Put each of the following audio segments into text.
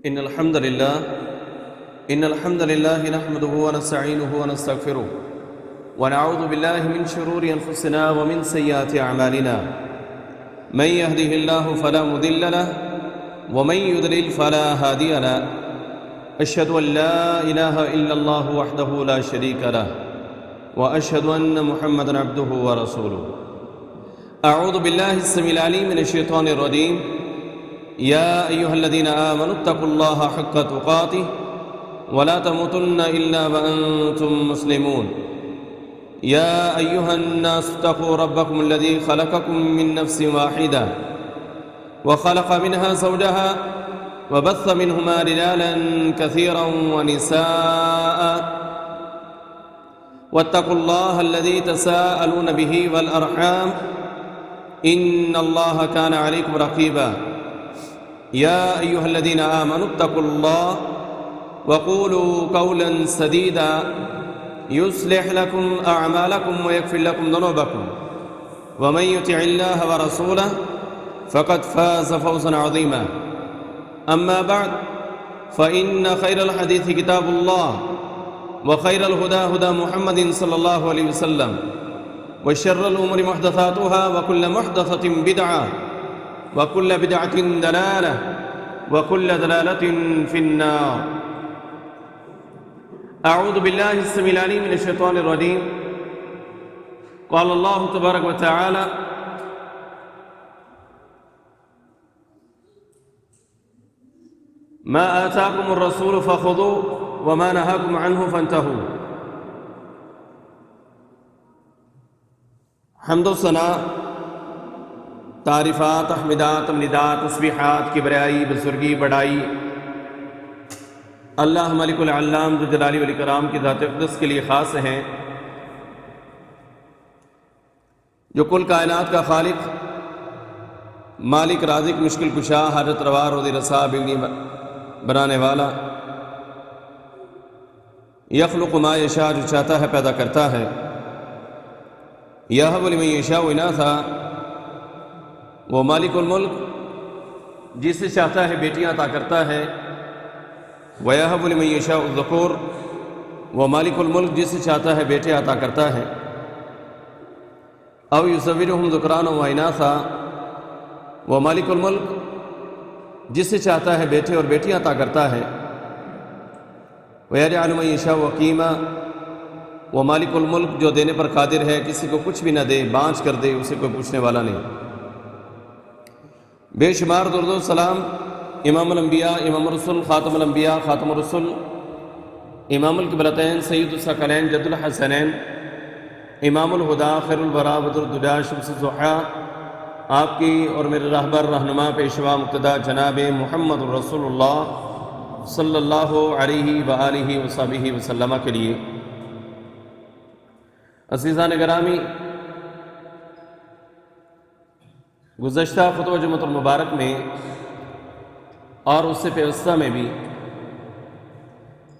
إن الحمد لله نحمده ونستعينه ونستغفره ونعوذ بالله من شرور أنفسنا ومن سيئات أعمالنا من يهده الله فلا مضل له ومن يضلل فلا هادي له أشهد أن لا إله إلا الله وحده لا شريك له وأشهد أن محمدا عبده ورسوله أعوذ بالله السميع العليم من الشيطان الرجيم يا أيها الذين آمنوا اتقوا الله حق تقاته ولا تموتن إلا وأنتم مسلمون يا أيها الناس اتقوا ربكم الذي خلقكم من نفس واحدة وخلق منها زوجها وبث منهما رجالا كثيرا ونساء واتقوا الله الذي تساءلون به والأرحام إن الله كان عليكم رقيبا يا أيها الذين آمنوا اتقوا الله وقولوا قولا سديدا يصلح لكم أعمالكم ويغفر لكم ذنوبكم ومن يطع الله ورسوله فقد فاز فوزا عظيما أما بعد فإن خير الحديث كتاب الله وخير الهدى هدى محمد صلى الله عليه وسلم وشر الأمور محدثاتها وكل محدثة بدعة وكل بدعة ضلالة وكل ضلالة في النار أعوذ بالله السميع العليم من الشيطان الرجيم قال الله تبارك وتعالى ما آتاكم الرسول فخذوه وما نهاكم عنه فانتهوا حمد و ثنا تعریفات تحمیدات تمجیدات تسبیحات کبریائی بزرگی بڑائی اللہ ملک العلام ذو الجلال والاکرام کی ذات اقدس کے لیے خاص ہیں، جو کل کائنات کا خالق، مالک، رازق، مشکل کشا، حاجت روا، روزی رسا، بیگنی بنانے والا، یخلق ما یشاء، جو چاہتا ہے پیدا کرتا ہے، یہب لمن یشاء اناثا، وہ مالک الملک جسے چاہتا ہے بیٹیاں عطا کرتا ہے، وَيَهَبُ لِمَن يَشَاءُ الذُّكُورَ، وہ مالک الملک جسے چاہتا ہے بیٹے عطا کرتا ہے، أَوْ يُزَوِّجُهُمْ ذُكْرَانًا وَإِنَاثًا، وہ مالک الملک جسے چاہتا ہے بیٹے اور بیٹیاں عطا کرتا ہے، وَيَجْعَلُ مَن يَشَاءُ عَقِيمًا، وہ مالک الملک جو دینے پر قادر ہے، کسی کو کچھ بھی نہ دے، بانچ کر دے، اسے کوئی پوچھنے والا نہیں۔ بے شمار درود و سلام امام الانبیاء، امام الرسل، خاتم الانبیاء، خاتم الرسل، امام القبلتین، سید الثقلین، جد الحسنین، امام الہدا، خیر الورا، بدر الدجا، شمس الضحیٰ، آپ کی اور میرے رہبر، رہنما، پیشوا، مقتدا جناب محمد رسول اللہ صلی اللہ علیہ وآلہ وصحبہ وسلم کے لیے۔ عزیزان گرامی، گزشتہ خطبہ جمعۃ المبارک میں اور اس سے پیوستہ میں بھی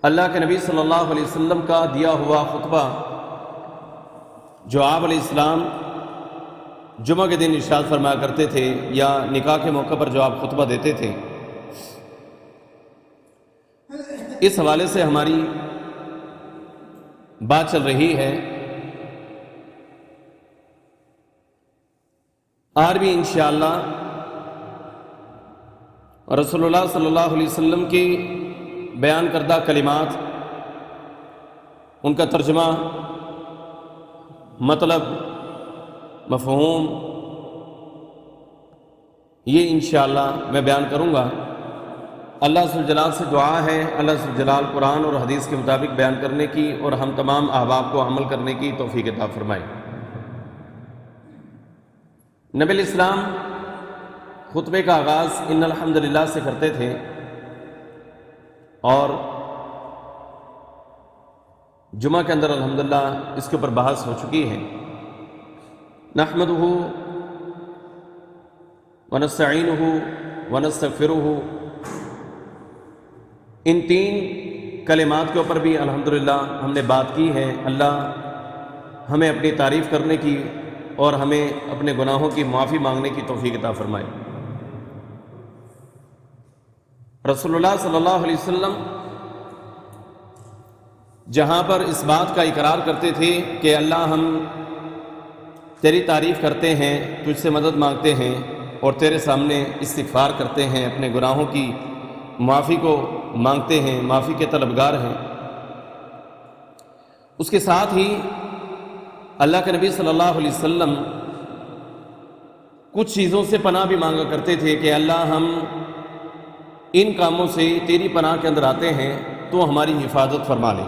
اللہ کے نبی صلی اللہ علیہ وسلم کا دیا ہوا خطبہ جو آپ علیہ السلام جمعہ کے دن ارشاد فرمایا کرتے تھے، یا نکاح کے موقع پر جو آپ خطبہ دیتے تھے، اس حوالے سے ہماری بات چل رہی ہے۔ آج بھی انشاءاللہ رسول اللہ صلی اللہ علیہ وسلم کی بیان کردہ کلمات، ان کا ترجمہ، مطلب، مفہوم، یہ انشاءاللہ میں بیان کروں گا۔ اللہ ذو الجلال سے دعا ہے اللہ ذو الجلال قرآن اور حدیث کے مطابق بیان کرنے کی اور ہم تمام احباب کو عمل کرنے کی توفیق عطا فرمائے۔ نبی علیہ السلام خطبے کا آغاز ان الحمدللہ سے کرتے تھے، اور جمعہ کے اندر الحمدللہ اس کے اوپر بحث ہو چکی ہے۔ نحمدہ ونستعینہ ونستغفرہ، ان تین کلمات کے اوپر بھی الحمدللہ ہم نے بات کی ہے۔ اللہ ہمیں اپنی تعریف کرنے کی اور ہمیں اپنے گناہوں کی معافی مانگنے کی توفیق عطا فرمائے۔ رسول اللہ صلی اللہ علیہ وسلم جہاں پر اس بات کا اقرار کرتے تھے کہ اللہ ہم تیری تعریف کرتے ہیں، تجھ سے مدد مانگتے ہیں اور تیرے سامنے استغفار کرتے ہیں، اپنے گناہوں کی معافی کو مانگتے ہیں، معافی کے طلبگار ہیں، اس کے ساتھ ہی اللہ کے نبی صلی اللہ علیہ وسلم کچھ چیزوں سے پناہ بھی مانگا کرتے تھے کہ اللہ ہم ان کاموں سے تیری پناہ کے اندر آتے ہیں تو ہماری حفاظت فرما لے۔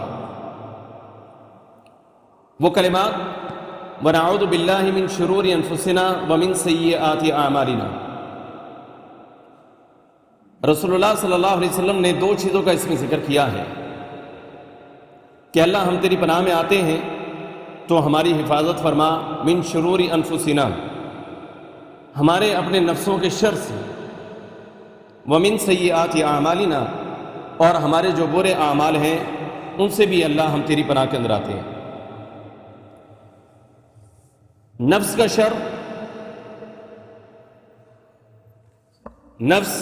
وہ کلمات وَنَعُوذُ بِاللَّهِ مِن شُرُورِ أَنفُسِنَا وَمِن سَيِّئَاتِ أَعْمَالِنَا، رسول اللہ صلی اللہ علیہ وسلم نے دو چیزوں کا اس میں ذکر کیا ہے کہ اللہ ہم تیری پناہ میں آتے ہیں تو ہماری حفاظت فرما، من شرور انفسنا، ہمارے اپنے نفسوں کے شر سے، ومن سیئات اعمالنا، اور ہمارے جو برے اعمال ہیں ان سے بھی اللہ ہم تیری پناہ کے اندر آتے ہیں۔ نفس کا شر، نفس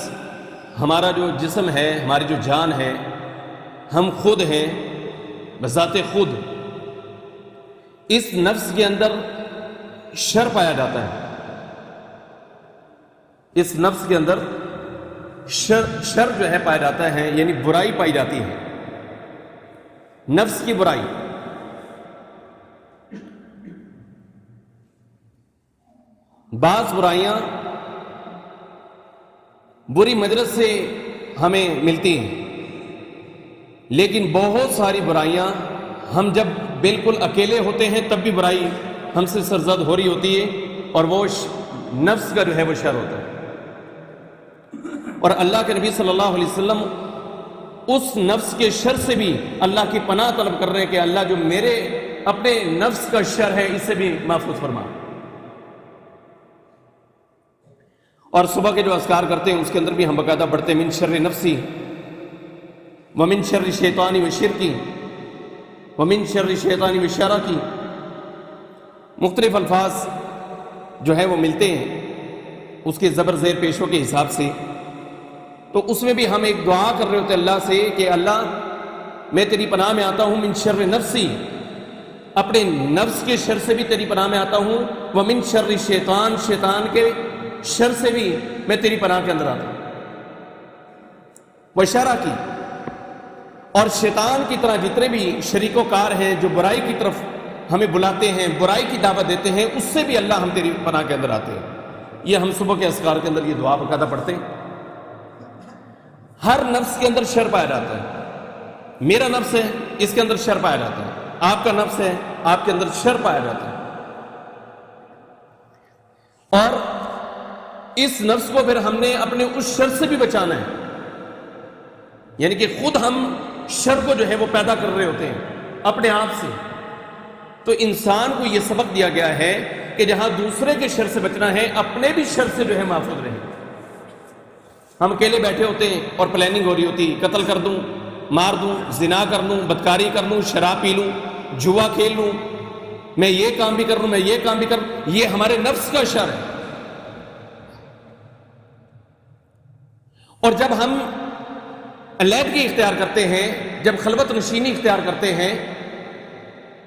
ہمارا جو جسم ہے، ہماری جو جان ہے، ہم خود ہیں بذات خود، اس نفس کے اندر شر پایا جاتا ہے، اس نفس کے اندر شر جو ہے پایا جاتا ہے، یعنی برائی پائی جاتی ہے، نفس کی برائی۔ بعض برائیاں بری مجلس سے ہمیں ملتی ہیں، لیکن بہت ساری برائیاں ہم جب بالکل اکیلے ہوتے ہیں تب بھی برائی ہم سے سرزد ہو رہی ہوتی ہے، اور وہ نفس کا جو ہے وہ شر ہوتا ہے۔ اور اللہ کے نبی صلی اللہ علیہ وسلم اس نفس کے شر سے بھی اللہ کی پناہ طلب کر رہے ہیں کہ اللہ جو میرے اپنے نفس کا شر ہے اس سے بھی محفوظ فرما۔ اور صبح کے جو اذکار کرتے ہیں اس کے اندر بھی ہم باقاعدہ پڑھتے ہیں من شر نفسی ومن شر شیطانی وشرکی ومن شر شیطانی وشرکی، مختلف الفاظ جو ہے وہ ملتے ہیں اس کے زبر زیر پیشوں کے حساب سے، تو اس میں بھی ہم ایک دعا کر رہے ہوتے ہیں اللہ سے کہ اللہ میں تیری پناہ میں آتا ہوں، من شر نفسی، اپنے نفس کے شر سے بھی تیری پناہ میں آتا ہوں، ومن شر شیطان، شیطان کے شر سے بھی میں تیری پناہ کے اندر آتا ہوں، وشرا کی، اور شیطان کی طرح جتنے بھی شریک و کار ہیں جو برائی کی طرف ہمیں بلاتے ہیں، برائی کی دعوت دیتے ہیں، اس سے بھی اللہ ہم تیری پناہ کے اندر آتے ہیں۔ یہ ہم صبح کے اذکار کے اندر یہ دعا باقاعدہ پڑھتے ہیں۔ ہر نفس کے اندر شر پایا جاتا ہے، میرا نفس ہے اس کے اندر شر پایا جاتا ہے، آپ کا نفس ہے آپ کے اندر شر پایا جاتا ہے، اور اس نفس کو پھر ہم نے اپنے اس شر سے بھی بچانا ہے، یعنی کہ خود ہم شر کو جو ہے وہ پیدا کر رہے ہوتے ہیں اپنے آپ سے۔ تو انسان کو یہ سبق دیا گیا ہے کہ جہاں دوسرے کے شر سے بچنا ہے اپنے بھی شر سے جو ہے محفوظ رہیں۔ ہم اکیلے بیٹھے ہوتے ہیں اور پلاننگ ہو رہی ہوتی، قتل کر دوں، مار دوں، زنا کر لوں، بدکاری کر لوں، شراب پی لوں، جوا کھیل لوں، میں یہ کام بھی کر لوں، میں یہ کام بھی کر لوں، یہ ہمارے نفس کا شر ہے۔ اور جب ہم علیحدگی اختیار کرتے ہیں، جب خلوت نشینی اختیار کرتے ہیں،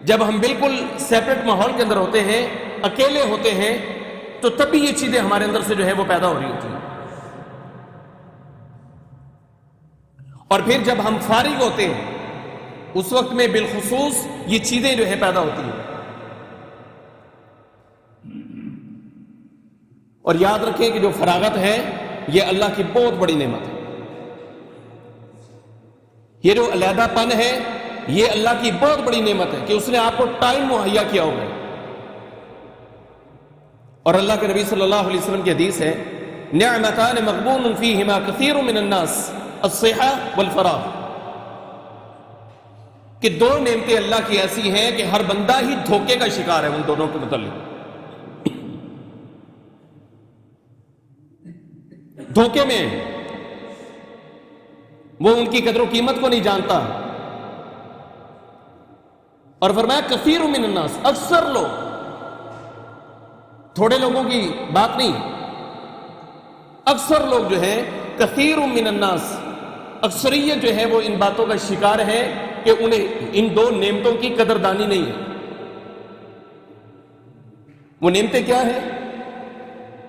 جب ہم بالکل سیپریٹ ماحول کے اندر ہوتے ہیں، اکیلے ہوتے ہیں، تو تب بھی یہ چیزیں ہمارے اندر سے جو ہے وہ پیدا ہو رہی ہوتی ہیں۔ اور پھر جب ہم فارغ ہوتے ہیں اس وقت میں بالخصوص یہ چیزیں جو ہے پیدا ہوتی ہیں۔ اور یاد رکھیں کہ جو فراغت ہے یہ اللہ کی بہت بڑی نعمت ہے، یہ جو علیحدہ پن ہے یہ اللہ کی بہت بڑی نعمت ہے کہ اس نے آپ کو ٹائم مہیا کیا ہوا ہے۔ اور اللہ کے نبی صلی اللہ علیہ وسلم کی حدیث ہے، نعمتان مغبون فیہما کثیر من الناس، الصحہ والفراغ، کہ دو نعمتیں اللہ کی ایسی ہیں کہ ہر بندہ ہی دھوکے کا شکار ہے ان دونوں کے متعلق۔ دھوکے میں وہ ان کی قدر و قیمت کو نہیں جانتا، اور فرمایا کثیر من الناس، اکثر لوگ، تھوڑے لوگوں کی بات نہیں، اکثر لوگ جو ہیں کثیر من الناس اکثریت جو ہے وہ ان باتوں کا شکار ہے کہ انہیں ان دو نعمتوں کی قدردانی نہیں ہے۔ وہ نعمتیں کیا ہیں؟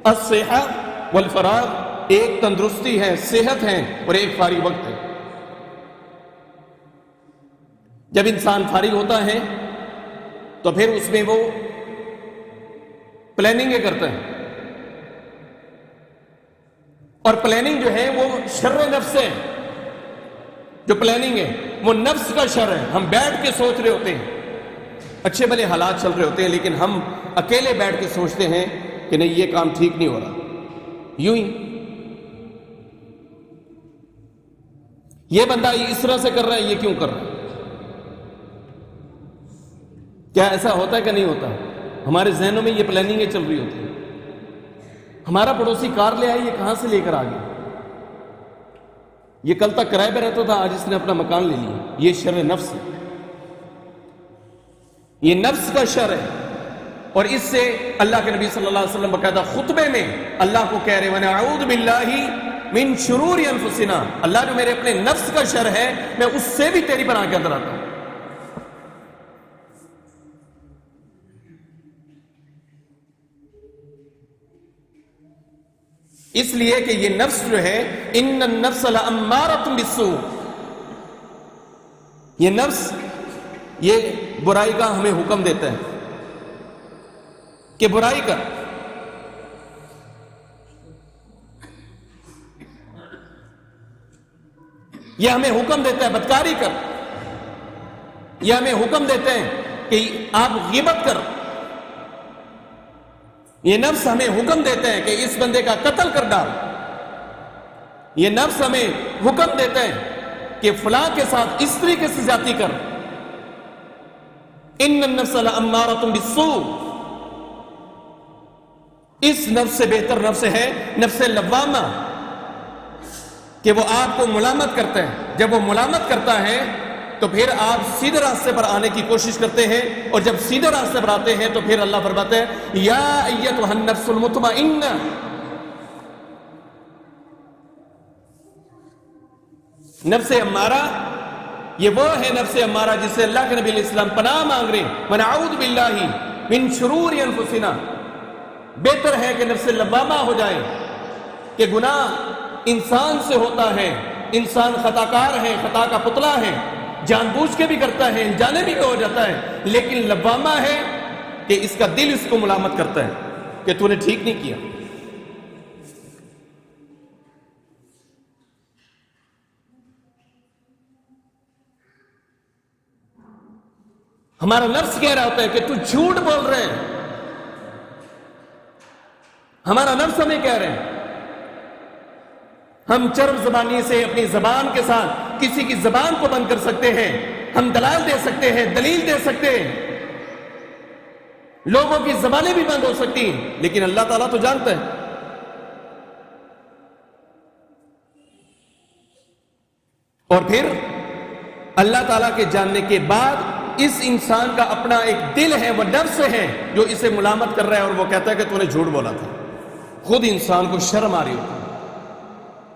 الصحت والفراغ، ایک تندرستی ہے، صحت ہے، اور ایک فارغ وقت ہے۔ جب انسان فارغ ہوتا ہے تو پھر اس میں وہ پلاننگیں کرتا ہے، اور پلاننگ جو ہے وہ شر نفس ہے۔ جو پلاننگ ہے وہ نفس کا شر ہے۔ ہم بیٹھ کے سوچ رہے ہوتے ہیں، اچھے بھلے حالات چل رہے ہوتے ہیں، لیکن ہم اکیلے بیٹھ کے سوچتے ہیں کہ نہیں، یہ کام ٹھیک نہیں ہو رہا، یوں ہی یہ بندہ اس طرح سے کر رہا ہے، یہ کیوں کر رہا ہے؟ کیا ایسا ہوتا ہے کہ نہیں ہوتا؟ ہمارے ذہنوں میں یہ پلاننگیں چل رہی ہوتی ہیں۔ ہمارا پڑوسی کار لے آئی، یہ کہاں سے لے کر آ گیا؟ یہ کل تک کرائے پہ رہتا تھا، آج اس نے اپنا مکان لے لیا۔ یہ شر نفس ہے، یہ نفس کا شر ہے، اور اس سے اللہ کے نبی صلی اللہ علیہ وسلم باقاعدہ خطبے میں اللہ کو کہہ رہے وَنَعُوذُ بِاللَّهِ مِن شُرُورِ أَنفُسِنَا، اللہ جو میرے اپنے نفس کا شر ہے میں اس سے بھی تیری پناہ کے اندر آتا ہوں۔ اس لیے کہ یہ نفس جو ہے ان النفس لامارۃ بالسوء، یہ نفس یہ برائی کا ہمیں حکم دیتا ہے کہ برائی کر۔ یہ ہمیں حکم دیتا ہے بدکاری کر، یہ ہمیں حکم دیتے ہیں کہ آپ غیبت کر، یہ نفس ہمیں حکم دیتے ہیں کہ اس بندے کا قتل کر ڈال، یہ نفس ہمیں حکم دیتے ہیں کہ فلاں کے ساتھ اس طریقے سے زیادتی کر۔ ان النفس لامارۃ بالسوء، اس نفس سے بہتر نفس ہے نفس لوامہ، کہ وہ آپ کو ملامت کرتا ہے۔ جب وہ ملامت کرتا ہے تو پھر آپ سیدھے راستے پر آنے کی کوشش کرتے ہیں، اور جب سیدھے راستے پر آتے ہیں تو پھر اللہ فرماتے ہیں یا ایتھا النفس المطمئنہ، نفس امارہ یہ وہ ہے نفس امارہ جس سے اللہ کے نبی علیہ السلام پناہ مانگ رہے ہیں وَنَعُوذُ بِاللَّهِ مِن شُرُورِ أَنفُسِنَا۔ بہتر ہے کہ نفس لوامہ ہو جائے، کہ گناہ انسان سے ہوتا ہے، انسان خطا کار ہے، خطا کا پتلا ہے، جان بوجھ کے بھی کرتا ہے، انجانے بھی ہو جاتا ہے، لیکن لوامہ ہے کہ اس کا دل اس کو ملامت کرتا ہے کہ تو نے ٹھیک نہیں کیا۔ ہمارا نفس کہہ رہا ہوتا ہے کہ تو جھوٹ بول رہے ہیں، ہمارا نفس ہمیں کہہ رہے ہیں۔ ہم چرب زبانی سے اپنی زبان کے ساتھ کسی کی زبان کو بند کر سکتے ہیں، ہم دلائل دے سکتے ہیں، دلیل دے سکتے ہیں، لوگوں کی زبانیں بھی بند ہو سکتی ہیں، لیکن اللہ تعالیٰ تو جانتا ہے۔ اور پھر اللہ تعالیٰ کے جاننے کے بعد اس انسان کا اپنا ایک دل ہے، وہ نفس ہے جو اسے ملامت کر رہا ہے، اور وہ کہتا ہے کہ تو نے جھوٹ بولا تھا۔ خود انسان کو شرم آ رہی ہوتی ہے،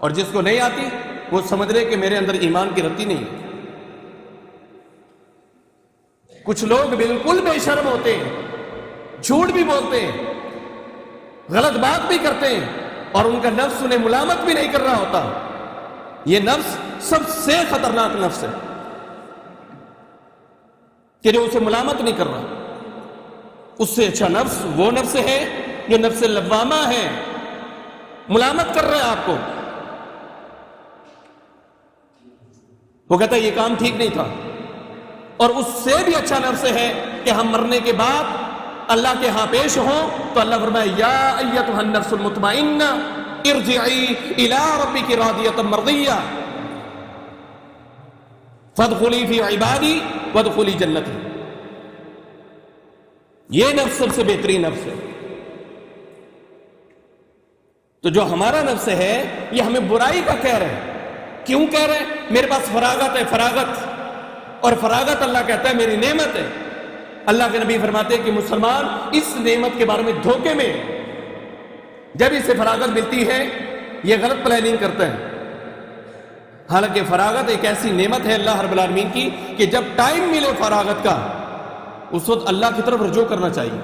اور جس کو نہیں آتی وہ سمجھ رہے کہ میرے اندر ایمان کی رتی نہیں ہے۔ کچھ لوگ بالکل بے شرم ہوتے ہیں، جھوٹ بھی بولتے ہیں، غلط بات بھی کرتے ہیں، اور ان کا نفس انہیں ملامت بھی نہیں کر رہا ہوتا۔ یہ نفس سب سے خطرناک نفس ہے کہ جو اسے ملامت نہیں کر رہا۔ اس سے اچھا نفس وہ نفس ہے جو نفس لوامہ ہے، ملامت کر رہا ہے آپ کو، وہ کہتا ہے یہ کام ٹھیک نہیں تھا۔ اور اس سے بھی اچھا نفس ہے کہ ہم مرنے کے بعد اللہ کے ہاں پیش ہوں تو اللہ فرمائے یا ایتھا النفس المطمئنہ ارجعی الی ربک راضیۃ مرضیہ فادخلی فی عبادی وادخلی جنتی۔ یہ نفس سب سے بہترین نفس ہے۔ تو جو ہمارا نفس ہے یہ ہمیں برائی کا کہہ رہا ہے۔ کیوں کہہ رہے ہیں؟ میرے پاس فراغت ہے، فراغت، اور فراغت اللہ کہتا ہے میری نعمت ہے۔ اللہ کے نبی فرماتے ہیں کہ مسلمان اس نعمت کے بارے میں دھوکے میں، جب اسے فراغت ملتی ہے یہ غلط پلاننگ کرتا ہے۔ حالانکہ فراغت ایک ایسی نعمت ہے اللہ رب العالمین کی کہ جب ٹائم ملے فراغت کا اس وقت اللہ کی طرف رجوع کرنا چاہیے،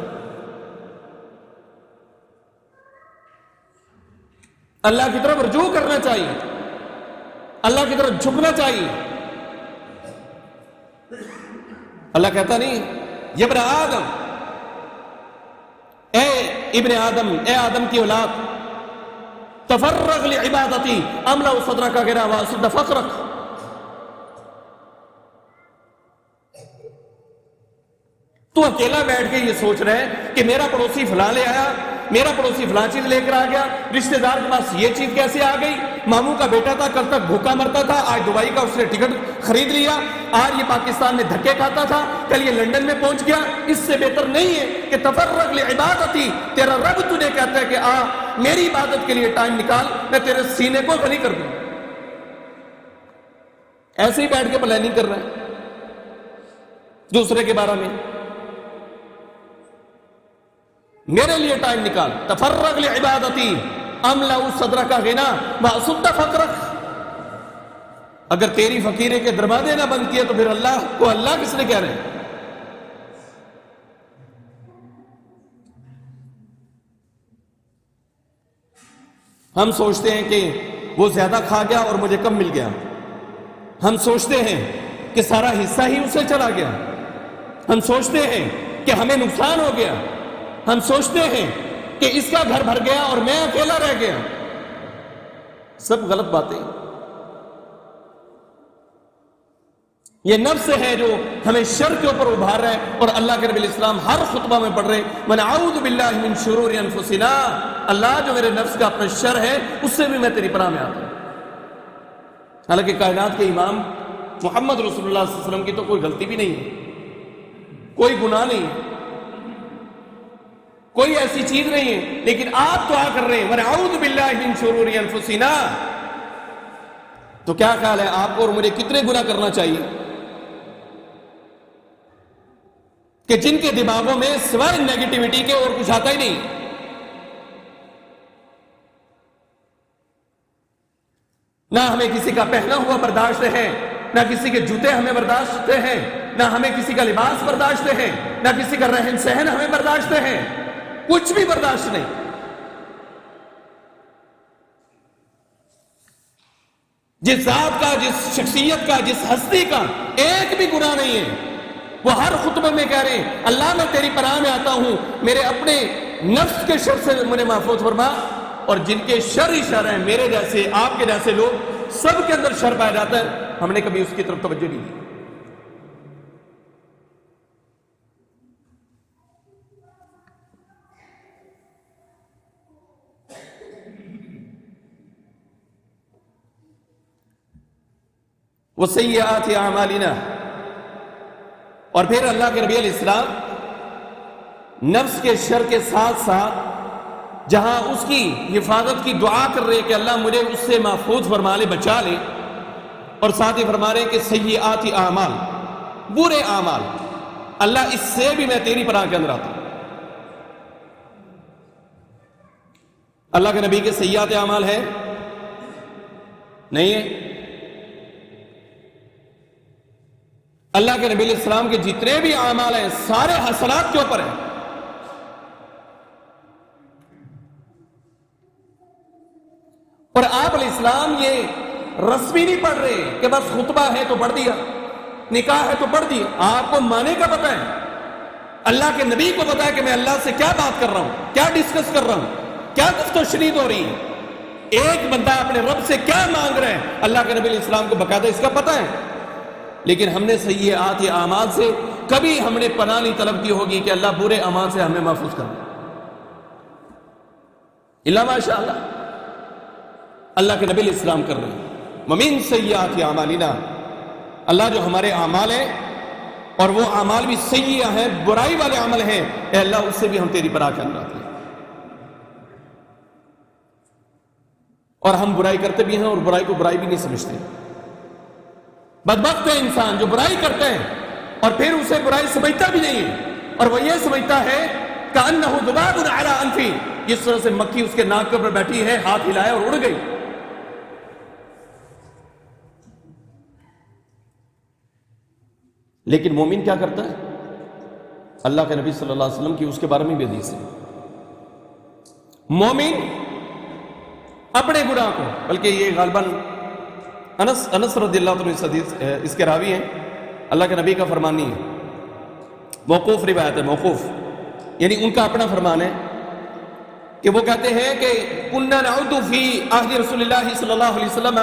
اللہ کی طرف رجوع کرنا چاہیے، اللہ کی طرف جھکنا چاہیے۔ اللہ کہتا نہیں یا ابن آدم، اے ابن آدم، اے آدم کی اولاد، تفرغ لعبادتی املا صدرک غنا واسد فقرک، تو اکیلا بیٹھ کے یہ سوچ رہے ہیں کہ میرا پڑوسی فلاں لے آیا، میرا پڑوسی فلاں چیز لے کر آ گیا، رشتہ دار کے پاس یہ چیز کیسے آ گئی، ماموں کا بیٹا تھا کل تک بھوکا مرتا تھا، آج دبئی کا اس نے ٹکٹ خرید لیا، آج یہ پاکستان میں دھکے کھاتا تھا، کل یہ لنڈن میں پہنچ گیا۔ اس سے بہتر نہیں ہے کہ تفرغ لعبادتی، تیرا رب تجھے کہتا ہے کہ آ میری عبادت کے لیے ٹائم نکال، میں تیرے سینے کو غنی کر دوں۔ ایسے ہی بیٹھ کے پلاننگ کر رہا ہے دوسرے کے بارے میں، میرے لیے ٹائم نکال، تفرغ لعبادتی املا صدرک غنا واسد فقرک۔ اگر تیری فقیرے کے دروازے نہ بند کیے تو پھر اللہ کو اللہ کس نے کہہ رہے ہیں؟ ہم سوچتے ہیں کہ وہ زیادہ کھا گیا اور مجھے کم مل گیا، ہم سوچتے ہیں کہ سارا حصہ ہی اسے چلا گیا، ہم سوچتے ہیں کہ ہمیں نقصان ہو گیا، ہم سوچتے ہیں کہ اس کا گھر بھر گیا اور میں اکیلا رہ گیا۔ سب غلط باتیں، یہ نفس ہے جو ہمیں شر کے اوپر ابھار رہا ہے، اور اللہ کے نبی علیہ السلام ہر خطبہ میں پڑھ رہے ہیں من اعوذ باللہ من شرور انفسنا، اللہ جو میرے نفس کا اپنا شر ہے اس سے بھی میں تیری پناہ میں آتا ہوں۔ حالانکہ کائنات کے امام محمد رسول اللہ صلی اللہ علیہ وسلم کی تو کوئی غلطی بھی نہیں ہے، کوئی گناہ نہیں ہے، کوئی ایسی چیز نہیں ہے، لیکن آپ دعا کر رہے ہیں من اعوذ باللہ من شرور انفسنا۔ تو کیا خیال ہے آپ کو اور مجھے کتنے گناہ کرنا چاہیے کہ جن کے دماغوں میں سوائے نیگیٹیوٹی کے اور کچھ آتا ہی نہیں؟ نہ ہمیں کسی کا پہنا ہوا برداشت ہے، نہ کسی کے جوتے ہمیں برداشت ہیں، نہ ہمیں کسی کا لباس برداشت ہے، نہ کسی کا رہن سہن ہمیں برداشت ہے، کچھ بھی برداشت نہیں۔ جس ذات کا، جس شخصیت کا، جس ہستی کا ایک بھی گناہ نہیں ہے، وہ ہر خطبے میں کہہ رہے ہیں اللہ میں تیری پناہ میں آتا ہوں، میرے اپنے نفس کے شر سے مجھے محفوظ فرما، اور جن کے شر ہی شر ہیں، میرے جیسے، آپ کے جیسے لوگ، سب کے اندر شر پایا جاتا ہے، ہم نے کبھی اس کی طرف توجہ نہیں دی۔ وَسَيِّئَاتِ أَعْمَالِنَا، اور پھر اللہ کے نبی علیہ السلام نفس کے شر کے ساتھ ساتھ جہاں اس کی حفاظت کی دعا کر رہے کہ اللہ مجھے اس سے محفوظ فرما لے، بچا لے، اور ساتھ ہی فرما رہے کہ سیئات اعمال، برے اعمال، اللہ اس سے بھی میں تیری پناہ کے اندر آتا ہوں۔ اللہ کے نبی کے سیئات اعمال ہے نہیں ہے؟ اللہ کے نبی علیہ السلام کے جتنے بھی اعمال ہیں سارے حسنات کے اوپر ہیں۔ اور آپ علیہ السلام یہ رسمی نہیں پڑھ رہے کہ بس خطبہ ہے تو پڑھ دیا، نکاح ہے تو پڑھ دیا، آپ کو معنی کا پتہ ہے، اللہ کے نبی کو پتہ ہے کہ میں اللہ سے کیا بات کر رہا ہوں، کیا ڈسکس کر رہا ہوں، کیا گفت و شنید ہو رہی ہے، ایک بندہ اپنے رب سے کیا مانگ رہے ہیں، اللہ کے نبی علیہ السلام کو باقاعدہ اس کا پتہ ہے۔ لیکن ہم نے سیئات اعمال سے کبھی ہم نے پناہ نہیں طلب کی ہوگی کہ اللہ برے اعمال سے ہمیں محفوظ کر دے، الا ماشاء اللہ۔ اللہ کے نبی علیہ السلام کر رہے ہیں وَمِن سیئات اعمالنا، اللہ جو ہمارے اعمال ہیں اور وہ اعمال بھی سیئہ ہیں، برائی والے عمل ہیں، اے اللہ اس سے بھی ہم تیری پناہ کے اندر آتے ہیں۔ اور ہم برائی کرتے بھی ہیں اور برائی کو برائی بھی نہیں سمجھتے۔ بدبخت ہے انسان جو برائی کرتے ہیں اور پھر اسے برائی سمجھتا بھی نہیں ہے، اور وہ یہ سمجھتا ہے کأنہ ذباب علی انفی، جس طرح سے مکھی اس کے ناک کے اوپر بیٹھی ہے، ہاتھ ہلایا اور اڑ گئی۔ لیکن مومن کیا کرتا ہے؟ اللہ کے نبی صلی اللہ علیہ وسلم کی اس کے بارے میں بھی حدیث ہے، مومن اپنے گناہ کو، بلکہ یہ غالباً انس رضی اللہ عنہ اس کے راوی ہیں، اللہ کے نبی کا فرمان نہیں ہے، موقوف روایت ہے، موقوف یعنی ان کا اپنا فرمان ہے کہ وہ کہتے ہیں کہ کنا نعود فی عہد رسول اللہ صلی اللہ علیہ وسلم،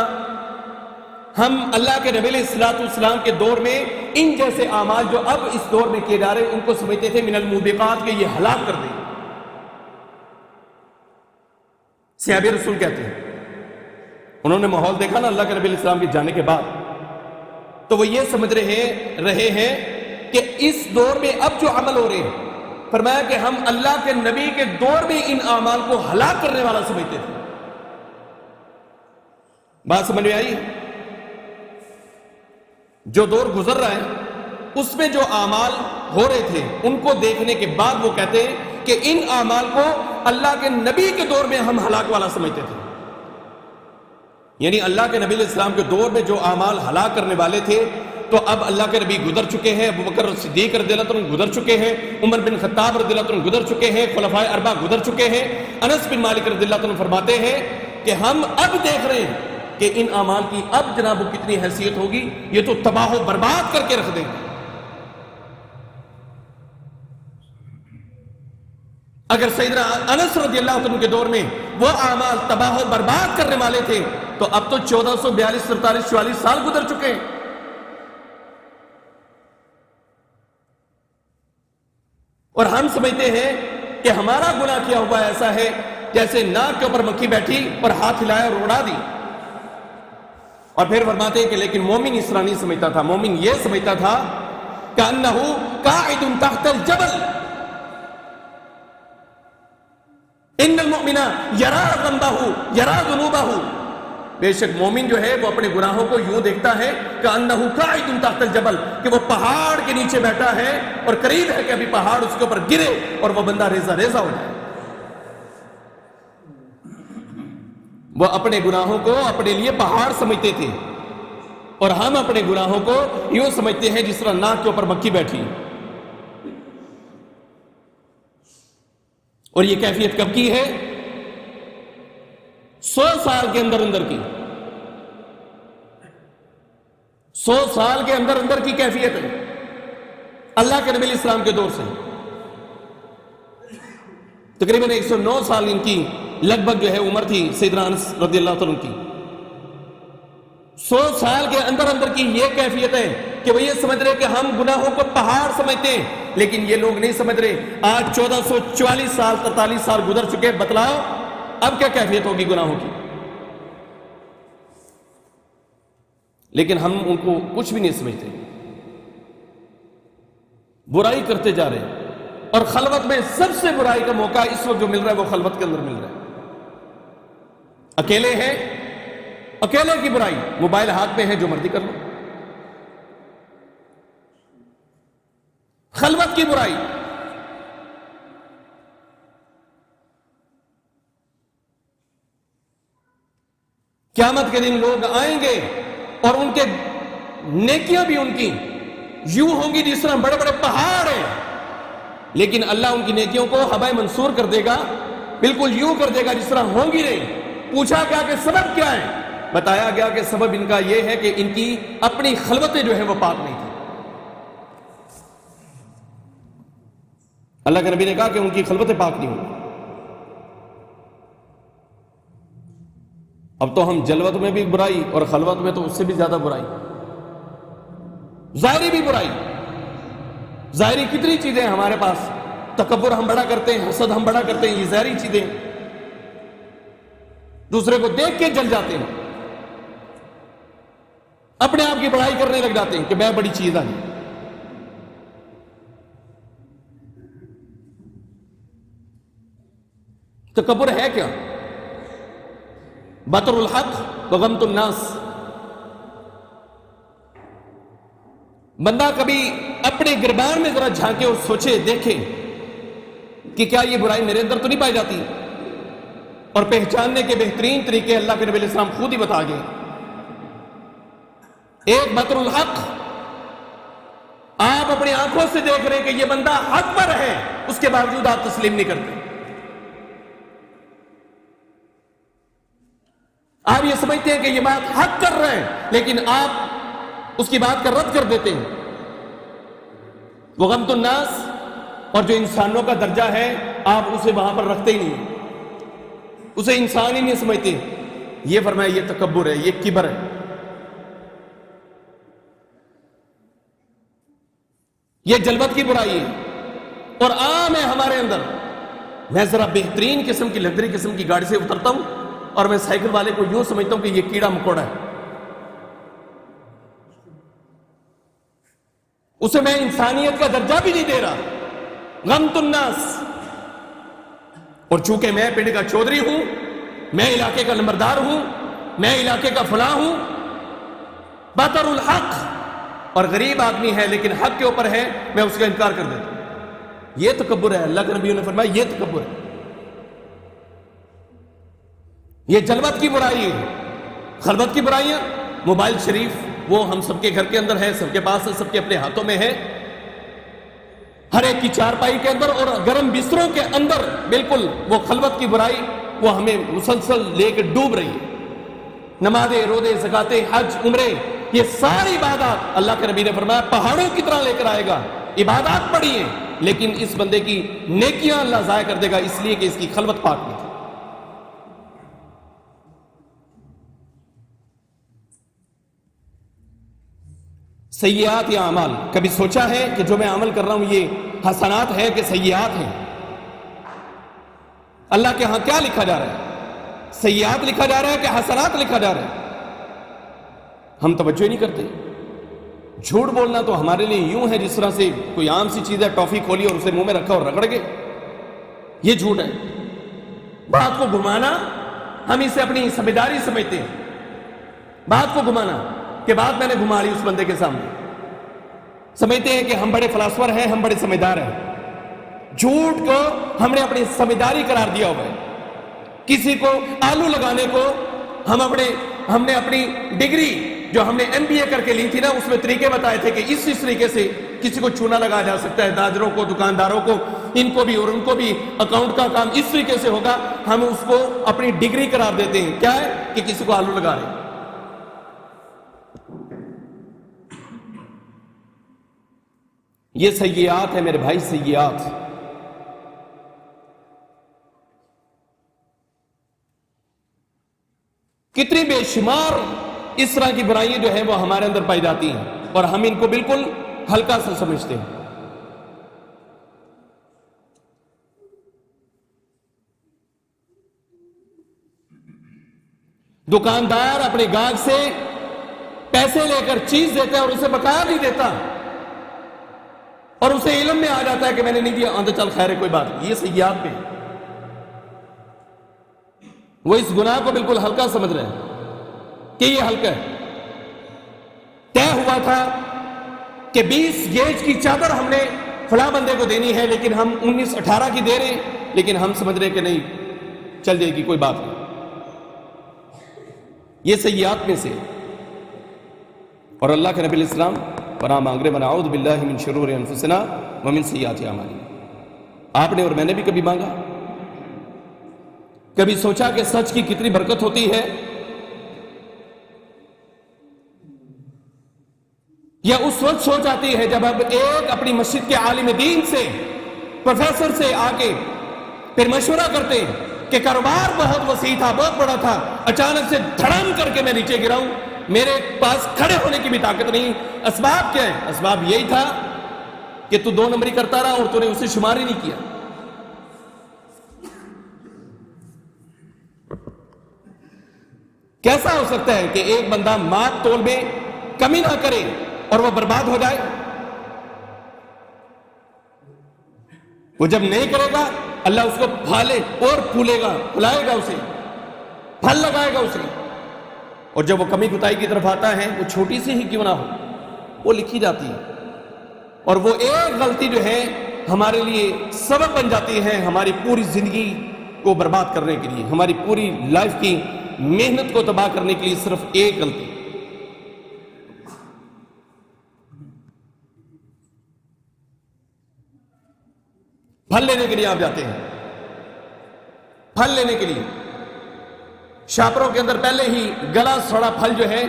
ہم اللہ کے نبی علیہ السلام کے دور میں ان جیسے اعمال جو اب اس دور میں کیے جا رہے ان کو سمجھتے تھے من الموبقات، کہ یہ ہلاک کر دیں۔ صحابی رسول کہتے ہیں انہوں نے ماحول دیکھا نا اللہ کے نبی علیہ السلام کے جانے کے بعد، تو وہ یہ سمجھ رہے ہیں کہ اس دور میں اب جو عمل ہو رہے ہیں، فرمایا کہ ہم اللہ کے نبی کے دور میں ان اعمال کو ہلاک کرنے والا سمجھتے تھے۔ بات سمجھ میں آئی؟ جو دور گزر رہا ہے اس میں جو اعمال ہو رہے تھے ان کو دیکھنے کے بعد وہ کہتے ہیں کہ ان اعمال کو اللہ کے نبی کے دور میں ہم ہلاک والا سمجھتے تھے، یعنی اللہ کے نبی علیہ السلام کے دور میں جو اعمال ہلاک کرنے والے تھے تو اب اللہ کے نبی گزر چکے ہیں، ابو بکر صدیق رضی اللہ عنہ گزر چکے ہیں، عمر بن خطاب رضی اللہ عنہ گزر چکے ہیں، خلفائے اربعہ گزر چکے ہیں۔ انس بن مالک رضی اللہ عنہ فرماتے ہیں کہ ہم اب دیکھ رہے ہیں کہ ان اعمال کی اب جناب کتنی حیثیت ہوگی، یہ تو تباہ و برباد کر کے رکھ دیں گے۔ اگر سیدنا انس رضی اللہ عنہ کے دور میں وہ اعمال تباہ و برباد کرنے والے تھے تو اب تو 1442 43 44 سال گزر چکے ہیں۔ اور ہم سمجھتے ہیں کہ ہمارا گناہ کیا ہوا ایسا ہے جیسے ناک کے اوپر مکھی بیٹھی اور ہاتھ ہلایا اور اڑا دی۔ اور پھر فرماتے ہیں کہ لیکن مومن اس طرح نہیں سمجھتا تھا، مومن یہ سمجھتا تھا كأنه قاعد تحت الجبل ان المؤمن یرا ذنبہ یرا ذنوبہ، بے شک مومن جو ہے وہ اپنے گناہوں کو یوں دیکھتا ہے كأنه قاعد تحت الجبل، کہ وہ پہاڑ کے نیچے بیٹھا ہے اور قریب ہے کہ ابھی پہاڑ اس کے اوپر گرے اور وہ بندہ ریزہ ریزہ ہو جائے۔ وہ اپنے گناہوں کو اپنے لیے پہاڑ سمجھتے تھے، اور ہم اپنے گناہوں کو یوں سمجھتے ہیں جس طرح ناک کے اوپر مکھی بیٹھی۔ اور یہ کیفیت کب کی ہے؟ 100 سال کے اندر اندر کی، 100 سال کے اندر اندر کی کیفیت ہے اللہ کے نبی علیہ السلام کے دور سے۔ تقریباً 109 سال ان کی لگ بھگ جو ہے عمر تھی سیدنا انس رضی اللہ عنہ کی۔ 100 سال کے اندر اندر کی یہ کیفیت ہے کہ وہ یہ سمجھ رہے کہ ہم گناہوں کو پہاڑ سمجھتے ہیں، لیکن یہ لوگ نہیں سمجھ رہے آج 1444 سال 43 سال گزر چکے، بتلاؤ اب کیا کیفیت ہوگی گناہوں کی؟ لیکن ہم ان کو کچھ بھی نہیں سمجھتے، برائی کرتے جا رہے ہیں۔ اور خلوت میں سب سے برائی کا موقع اس وقت جو مل رہا ہے وہ خلوت کے اندر مل رہا ہے۔ اکیلے ہیں، اکیلے کی برائی، موبائل ہاتھ میں ہے جو مرضی کر لو۔ خلوت کی برائی، قیامت کے دن لوگ آئیں گے اور ان کے نیکیاں بھی ان کی یوں ہوں گی جس طرح بڑے بڑے پہاڑ ہیں، لیکن اللہ ان کی نیکیوں کو ہوائے منصور کر دے گا، بالکل یوں کر دے گا جس طرح ہوں گی نہیں۔ پوچھا گیا کہ سبب کیا ہے؟ بتایا گیا کہ سبب ان کا یہ ہے کہ ان کی اپنی خلوتیں جو ہیں وہ پاک نہیں تھی۔ اللہ کے نبی نے کہا کہ ان کی خلوتیں پاک نہیں ہوں۔ اب تو ہم جلوت میں بھی برائی اور خلوت میں تو اس سے بھی زیادہ برائی، ظاہری بھی برائی۔ ظاہری کتنی چیزیں ہیں ہمارے پاس، تکبر ہم بڑا کرتے ہیں، حسد ہم بڑا کرتے ہیں، یہ ظاہری چیزیں ہیں۔ دوسرے کو دیکھ کے جل جاتے ہیں، اپنے آپ کی بڑائی کرنے لگ جاتے ہیں کہ میں بڑی چیز آئی۔ تکبر ہے کیا؟ بطر الحق وغمت الناس۔ بندہ کبھی اپنے گربان میں ذرا جھانکے اور سوچے دیکھے کہ کیا یہ برائی میرے اندر تو نہیں پائی جاتی؟ اور پہچاننے کے بہترین طریقے اللہ کے نبی علیہ السلام خود ہی بتا گئے۔ ایک بطر الحق، آپ اپنی آنکھوں سے دیکھ رہے ہیں کہ یہ بندہ حق پر ہے، اس کے باوجود آپ تسلیم نہیں کرتے. آپ یہ سمجھتے ہیں کہ یہ بات حق کر رہے ہیں، لیکن آپ اس کی بات کا رد کر دیتے ہیں. وہ غمت الناس اور جو انسانوں کا درجہ ہے آپ اسے وہاں پر رکھتے ہی نہیں، اسے انسان ہی نہیں سمجھتے. یہ فرمایا یہ تکبر ہے، یہ کبر ہے، یہ جلوت کی برائی ہے اور عام ہے ہمارے اندر. میں ذرا بہترین قسم کی لگژری قسم کی گاڑی سے اترتا ہوں اور میں سائیکل والے کو یوں سمجھتا ہوں کہ یہ کیڑا مکوڑا ہے، اسے میں انسانیت کا درجہ بھی نہیں دے رہا. غمت الناس. اور چونکہ میں پنڈ کا چودھری ہوں، میں علاقے کا نمبردار ہوں، میں علاقے کا فلاں ہوں، بطر الحق، اور غریب آدمی ہے لیکن حق کے اوپر ہے، میں اس کا انکار کر دیتا ہوں. یہ تکبر ہے. اللہ کے نبی نے فرمایا یہ تکبر ہے، یہ جلوت کی برائی ہے. خلوت کی برائیاں، موبائل شریف وہ ہم سب کے گھر کے اندر ہے، سب کے پاس ہے، سب کے اپنے ہاتھوں میں ہے، ہر ایک کی چارپائی کے اندر اور گرم بستروں کے اندر. بالکل وہ خلوت کی برائی وہ ہمیں مسلسل لے کے ڈوب رہی ہے. نمازیں، روزے، زکاتیں، حج، عمرے، یہ ساری عبادات اللہ کے نبی نے فرمایا پہاڑوں کی طرح لے کر آئے گا. عبادات پڑی ہیں لیکن اس بندے کی نیکیاں اللہ ضائع کر دے گا، اس لیے کہ اس کی خلوت پاک نہیں تھی. سیئات یا اعمال، کبھی سوچا ہے کہ جو میں عمل کر رہا ہوں یہ حسنات ہے کہ سیئات ہیں؟ اللہ کے ہاں کیا لکھا جا رہا ہے؟ سیئات لکھا جا رہا ہے کہ حسنات لکھا جا رہا ہے؟ ہم توجہ نہیں کرتے. جھوٹ بولنا تو ہمارے لیے یوں ہے جس طرح سے کوئی عام سی چیز ہے، ٹافی کھولی اور اسے منہ میں رکھا اور رگڑ گئے، یہ جھوٹ ہے. بات کو گھمانا ہم اسے اپنی سمجھداری سمجھتے ہیں. بات کو گھمانا کہ بات میں نے گھما لی اس بندے کے سامنے، سمجھتے ہیں کہ ہم بڑے فلاسفر ہیں، ہم بڑے سمجھدار ہیں. جھوٹ کو ہم نے اپنی سمجھداری قرار دیا ہوا ہے. کسی کو آلو لگانے کو ہم نے اپنی ڈگری جو ہم نے MBA کر کے لی تھی نا، اس میں طریقے بتائے تھے کہ اس طریقے سے کسی کو چونا لگایا جا سکتا ہے، تاجروں کو، دکانداروں کو، ان کو بھی اور ان کو بھی اکاؤنٹ کا کام اس طریقے سے ہوگا. ہم اس کو اپنی ڈگری قرار دیتے ہیں. کیا ہے کہ کسی کو آلو لگا رہے ہیں. یہ سیئات ہے میرے بھائی، سیئات. کتنی بے شمار اس طرح کی برائیاں جو ہیں وہ ہمارے اندر پائی جاتی ہیں اور ہم ان کو بالکل ہلکا سا سمجھتے ہیں. دکاندار اپنے گاہک سے پیسے لے کر چیز دیتا ہے اور اسے بقایا نہیں دیتا اور اسے علم میں آ جاتا ہے کہ میں نے نہیں دیا، آندھا چل خیر ہے کوئی بات نہیں. یہ سیئات پہ وہ اس گناہ کو بالکل ہلکا سمجھ رہے ہیں کہ یہ ہلکا ہے. طے ہوا تھا کہ 20 گیج کی چادر ہم نے فلاں بندے کو دینی ہے لیکن ہم 19-18 کی دے رہے ہیں، لیکن ہم سمجھ رہے ہیں کہ نہیں چل جائے گی کوئی بات نہیں. یہ سیئات میں سے. اور اللہ کے نبی علیہ السلام پناہ مانگ رہے ونعوذ باللہ من شرور انفسنا ومن سیئات اعمالنا. آپ نے اور میں نے بھی کبھی مانگا، کبھی سوچا کہ سچ کی کتنی برکت ہوتی ہے؟ یا اس وقت سوچ آتی ہے جب اب ایک اپنی مسجد کے عالم دین سے، پروفیسر سے آ کے پھر مشورہ کرتے کہ کاروبار بہت وسیع تھا، بہت بڑا تھا، اچانک سے دھڑام کر کے میں نیچے گرا ہوں، میرے پاس کھڑے ہونے کی بھی طاقت نہیں. اسباب کیا ہے؟ اسباب یہی تھا کہ تو 2 نمبری کرتا رہا اور تو نے اسے شمار ہی نہیں کیا. کیسا ہو سکتا ہے کہ ایک بندہ مات تول میں کمی نہ کرے اور وہ برباد ہو جائے؟ وہ جب نہیں کرے گا اللہ اس کو پھالے اور پھولے گا، پھلائے گا اسے، پھل لگائے گا اسے. اور جب وہ کمی کوتاہی کی طرف آتا ہے، وہ چھوٹی سی ہی کیوں نہ ہو، وہ لکھی جاتی ہے. اور وہ ایک غلطی جو ہے ہمارے لیے سبب بن جاتی ہے ہماری پوری زندگی کو برباد کرنے کے لیے، ہماری پوری لائف کی محنت کو تباہ کرنے کے لیے صرف ایک غلطی. پھل لینے کے لیے آپ جاتے ہیں، پھل لینے کے لیے شاپروں کے اندر پہلے ہی گلا سڑا پھل جو ہے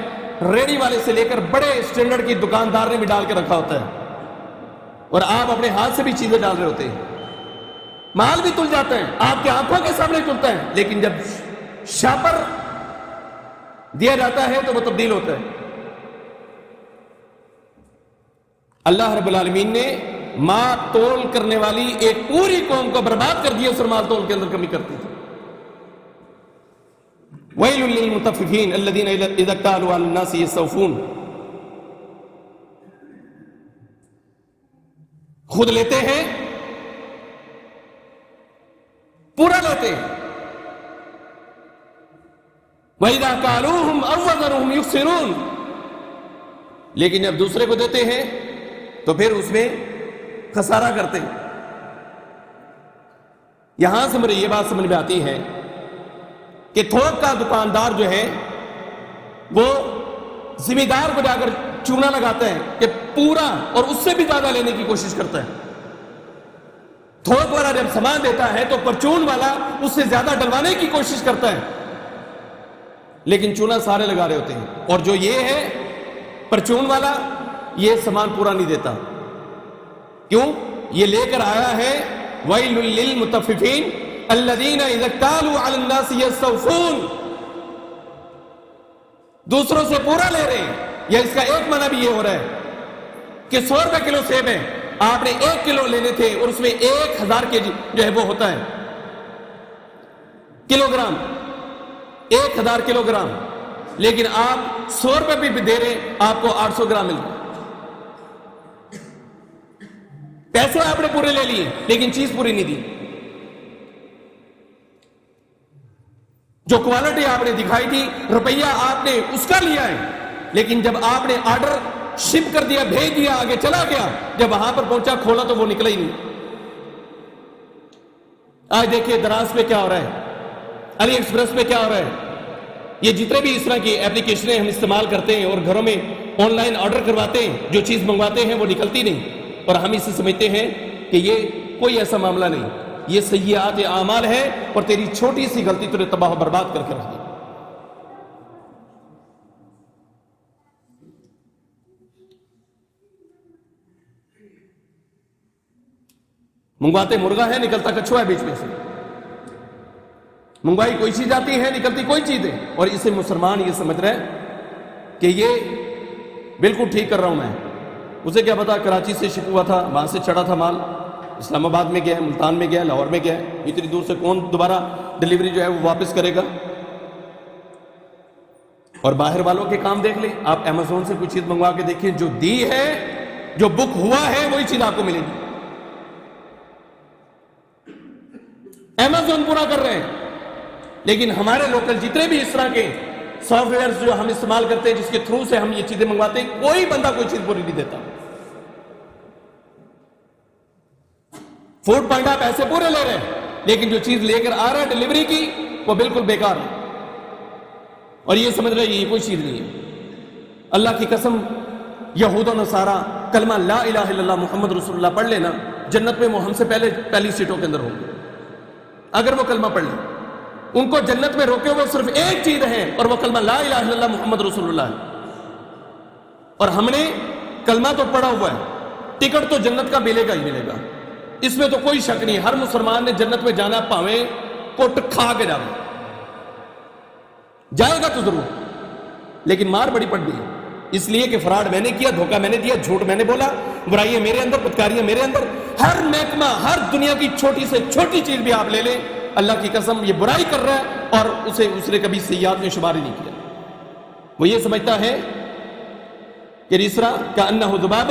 ریڑی والے سے لے کر بڑے اسٹینڈرڈ کی دکاندار نے بھی ڈال کے رکھا ہوتا ہے، اور آپ اپنے ہاتھ سے بھی چیزیں ڈال رہے ہوتے ہیں، مال بھی تل جاتا ہے، آپ کے آنکھوں کے سامنے تلتا ہے، لیکن جب شاپر دیا جاتا ہے تو وہ تبدیل ہوتا ہے۔ اللہ رب العالمین نے مال تول کرنے والی ایک پوری قوم کو برباد کر دیا، اس مال تول کے اندر کمی کرتی تھی۔ وَيْلٌ لِّلْمُطَفِّفِينَ الَّذِينَ إِذَا اكْتَالُوا عَلَى النَّاسِ يَسْتَوْفُونَ، خود لیتے ہیں، پورا لیتے ہیں، وَإِذَا كَالُوهُمْ أَوْ وَزَنُوهُمْ يُخْسِرُونَ، لیکن جب دوسرے کو دیتے ہیں تو پھر اس میں خسارہ کرتے ہیں۔ یہاں سے مجھے یہ بات سمجھ میں آتی ہے کہ تھوک کا دکاندار جو ہے وہ ذمہ دار کو جا کر چونا لگاتا ہے کہ پورا اور اس سے بھی زیادہ لینے کی کوشش کرتا ہے۔ تھوک والا جب سامان دیتا ہے تو پرچون والا اس سے زیادہ ڈلوانے کی کوشش کرتا ہے، لیکن چونا سارے لگا رہے ہوتے ہیں، اور جو یہ ہے پرچون والا یہ سامان پورا نہیں دیتا۔ کیوں؟ یہ لے کر آیا ہے وَيْلٌ لِّلْمُطَفِّفِينَ الَّذِينَ إِذَا اكْتَالُوا عَلَى النَّاسِ يَسْتَوْفُونَ، دوسروں سے پورا لے رہے ہیں۔ یا اس کا ایک معنی بھی یہ ہو رہا ہے کہ 100 روپے کلو سیب ہے، آپ نے 1 کلو لینے تھے اور اس میں 1000 کے جی جو ہے وہ ہوتا ہے کلو گرام، 1000 کلو گرام، لیکن آپ 100 روپے بھی دے رہے ہیں، آپ کو 800 گرام مل رہا ہے۔ پیسے آپ نے پورے لے لیے لیکن چیز پوری نہیں دی۔ جو کوالٹی آپ نے دکھائی تھی، روپیہ آپ نے اس کا لیا ہے، لیکن جب آپ نے آرڈر شپ کر دیا، بھیج دیا، آگے چلا گیا، جب وہاں پر پہنچا کھولا تو وہ نکلا ہی نہیں۔ آج دیکھیے دراز پہ کیا ہو رہا ہے، علی ایکسپریس پہ کیا ہو رہا ہے، یہ جتنے بھی اس طرح کی اپلیکیشنیں ہم استعمال کرتے ہیں اور گھروں میں آن لائن آرڈر کرواتے ہیں، جو چیز منگواتے ہیں وہ نکلتی نہیں، اور ہم اسے سمجھتے ہیں کہ یہ کوئی ایسا معاملہ نہیں، یہ سیئات اعمال ہے، اور تیری چھوٹی سی غلطی تجھے تباہ و برباد کر کے رکھ دی۔ منگواتے مرغا ہے، نکلتا کچھوا ہے بیچ میں سے، منگوائی کوئی چیز آتی ہے، نکلتی کوئی چیز ہے، اور اسے مسلمان یہ سمجھ رہے ہیں کہ یہ بالکل ٹھیک کر رہا ہوں میں۔ اسے کیا پتا کراچی سے شپ ہوا تھا، وہاں سے چڑھا تھا مال، اسلام آباد میں گیا، ملتان میں گیا، لاہور میں گیا، اتنی دور سے کون دوبارہ ڈیلیوری جو ہے وہ واپس کرے گا؟ اور باہر والوں کے کام دیکھ لیں، آپ امیزون سے کوئی چیز منگوا کے دیکھیں، جو دی ہے، جو بک ہوا ہے، وہی چیز آپ کو ملے گی۔ امیزون پورا کر رہے ہیں، لیکن ہمارے لوکل جتنے بھی اس طرح کے سافٹ ویئر جو ہم استعمال کرتے ہیں، جس کے تھرو سے ہم یہ چیزیں منگواتے ہیں، کوئی بندہ کوئی چیز پوری نہیں دیتا۔ فوڈ پانڈا پیسے پورے لے رہے ہیں، لیکن جو چیز لے کر آ رہا ہے ڈیلیوری کی وہ بالکل بیکار ہے، اور یہ سمجھ رہے یہ کوئی چیز نہیں ہے۔ اللہ کی قسم، یہود و نصارہ کلمہ لا الہ الا اللہ محمد رسول اللہ پڑھ لینا، جنت میں وہ ہم سے پہلی سیٹوں کے اندر ہوں گے، اگر وہ کلمہ پڑھ لیں۔ ان کو جنت میں روکے ہوئے صرف ایک چیز ہے، اور وہ کلمہ لا الہ الا اللہ محمد رسول اللہ ہے، اور ہم نے کلمہ تو پڑھا ہوا ہے، ٹکٹ تو جنت کا ملے گا ہی ملے گا، اس میں تو کوئی شک نہیں۔ ہر مسلمان نے جنت میں جانا، پاویں کوٹ کھا کے جائے گا تو ضرور، لیکن مار بڑی پڑ گئی، اس لیے کہ فراڈ میں نے کیا، دھوکہ میں نے دیا، جھوٹ میں نے بولا، برائیاں میرے اندر، بدکاریاں میرے اندر، ہر محکمہ، ہر دنیا کی چھوٹی سے چھوٹی چیز بھی آپ لے لیں، اللہ کی قسم یہ برائی کر رہا ہے، اور اس نے کبھی سیئات میں شمار ہی نہیں کیا۔ وہ یہ سمجھتا ہے کہ ریسرا کا انہ ذباب،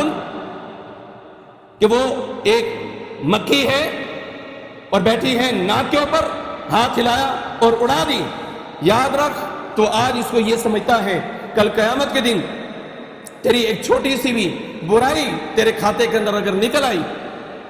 کہ وہ ایک مکھی ہے اور بیٹھی ہے ناک کے اوپر، ہاتھ ہلایا اور اڑا دی۔ یاد رکھ، تو آج اس کو یہ سمجھتا ہے کل قیامت کے دن تیری ایک چھوٹی سی بھی برائی تیرے کھاتے کے اندر اگر نکل آئی،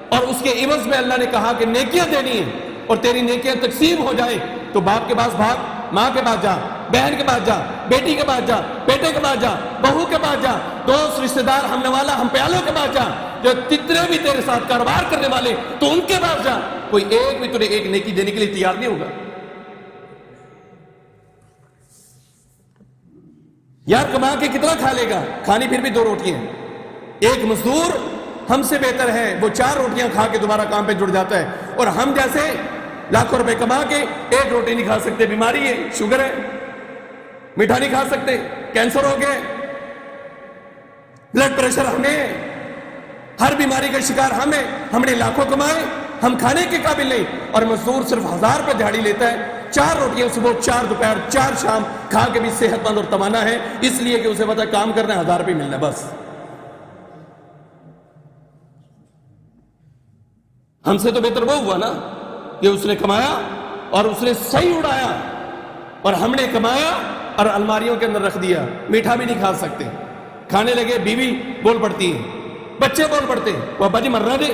اور اس کے عوض میں اللہ نے کہا کہ نیکیاں دینی ہیں، اور تیری نیکیاں تقسیم ہو جائیں، تو باپ کے پاس بھاگ، ماں کے پاس جا، بہن کے پاس جا، بیٹی کے پاس جا، بیٹے کے پاس جا، بہو کے پاس جا، دوست رشتہ دار ہم نوالا ہم پیالوں کے پاس جا، جو جتنے بھی تیرے ساتھ کاروبار کرنے والے تو ان کے پاس جا، کوئی ایک بھی تجھے ایک نیکی دینے کے لیے تیار نہیں ہوگا۔ یار کما کے کتنا کھا لے گا؟ کھانی پھر بھی 2 روٹیاں ہیں۔ ایک مزدور ہم سے بہتر ہے، وہ 4 روٹیاں کھا کے دوبارہ کام پہ جڑ جاتا ہے، اور ہم جیسے لاکھوں روپے کما کے 1 روٹی نہیں کھا سکتے، بیماری ہے، شوگر ہے، میٹھا نہیں کھا سکتے، کینسر ہو گیا، بلڈ پریشر ہمیں، ہر بیماری کا شکار ہمیں، ہم نے لاکھوں کمائے، ہم کھانے کے قابل نہیں، اور مزدور صرف 1000 روپے دہاڑی لیتا ہے، 4 روٹیاں صبح، 4 دوپہر، 4 شام کھا کے بھی صحت مند اور توانا ہے، اس لیے کہ اسے پتا کام کرنا 1000 روپے ملنا بس۔ ہم سے تو بہتر وہ ہوا نا کہ اس نے کمایا اور اس نے صحیح اڑایا، اور ہم نے کمایا اور الماریوں کے اندر رکھ دیا، میٹھا بھی نہیں کھا سکتے، کھانے لگے بیوی بول پڑتی ہے، بچے بول پڑتے ہیں، وہ ابا جی مرنا دے،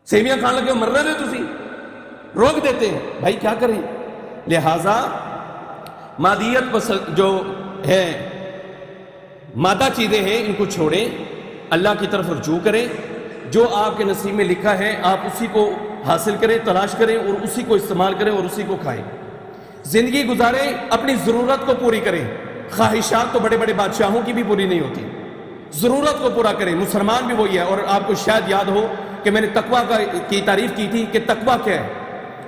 سیویاں کھان لگے مرنا دے، تسی روک دیتے ہیں، بھائی کیا کریں؟ لہذا مادیت جو ہے، مادہ چیزیں ہیں، ان کو چھوڑیں، اللہ کی طرف رجوع کریں، جو آپ کے نصیب میں لکھا ہے آپ اسی کو حاصل کریں، تلاش کریں، اور اسی کو استعمال کریں اور اسی کو کھائیں، زندگی گزاریں، اپنی ضرورت کو پوری کریں۔ خواہشات تو بڑے بڑے بادشاہوں کی بھی پوری نہیں ہوتی، ضرورت کو پورا کریں، مسلمان بھی وہی ہے۔ اور آپ کو شاید یاد ہو کہ میں نے تقویٰ کی تعریف کی تھی کہ تقویٰ کیا ہے۔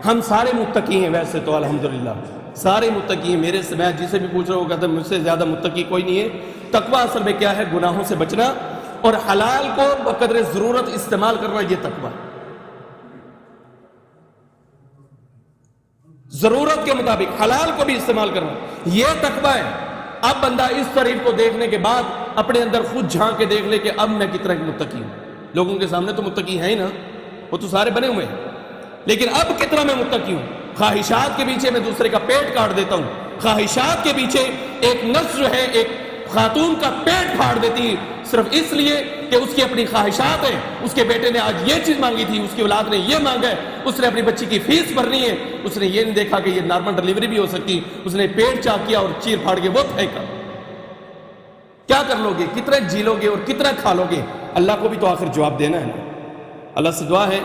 ہم سارے متقی ہیں، ویسے تو الحمدللہ سارے متقی ہیں، میرے سے میں جسے بھی پوچھ رہا ہوں کہتا ہے مجھ سے زیادہ متقی کوئی نہیں ہے۔ تقویٰ اصل میں کیا ہے؟ گناہوں سے بچنا اور حلال کو بقدر ضرورت استعمال کرنا، یہ تقویٰ، ضرورت کے مطابق حلال کو بھی استعمال کرنا، یہ تقویٰ ہے۔ اب بندہ اس تعریف کو دیکھنے کے بعد اپنے اندر خود جھانک کے دیکھ لے کہ اب میں کتنا متقی ہوں۔ لوگوں کے سامنے تو متقی ہے ہی نا، وہ تو سارے بنے ہوئے ہیں، لیکن اب کتنا میں متقی ہوں؟ خواہشات کے پیچھے میں دوسرے کا پیٹ کاٹ دیتا ہوں، خواہشات کے پیچھے ایک نفس جو ہے ایک خاتون کا پیٹ پھاڑ دیتی ہے، صرف اس لیے کہ اس کی اپنی خواہشات ہیں۔ اس کے بیٹے نے آج یہ چیز مانگی تھی، اس کی اولاد نے یہ مانگا ہے، اس نے اپنی بچی کی فیس بھرنی ہے، اس نے یہ نہیں دیکھا کہ یہ نارمل ڈیلیوری بھی ہو سکتی، اس نے پیٹ چاک کیا اور چیر پھاڑ کے وہ پھینکا۔ کیا کر لو گے؟ کتنا جی لو گے اور کتنا کھا لو گے؟ اللہ کو بھی تو آخر جواب دینا ہے نا۔ اللہ سے دعا ہے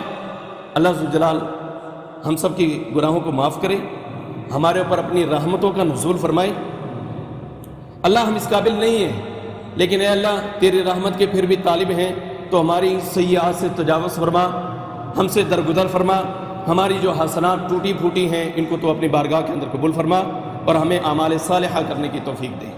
اللہ ذوالجلال ہم سب کی گناہوں کو معاف کرے، ہمارے اوپر اپنی رحمتوں کا نزول فرمائے۔ اللہ ہم اس قابل نہیں ہیں، لیکن اے اللہ تیری رحمت کے پھر بھی طالب ہیں، تو ہماری سیئات سے تجاوز فرما، ہم سے درگزر فرما، ہماری جو حسنات ٹوٹی پھوٹی ہیں ان کو تو اپنی بارگاہ کے اندر قبول فرما، اور ہمیں اعمال صالحہ کرنے کی توفیق دے۔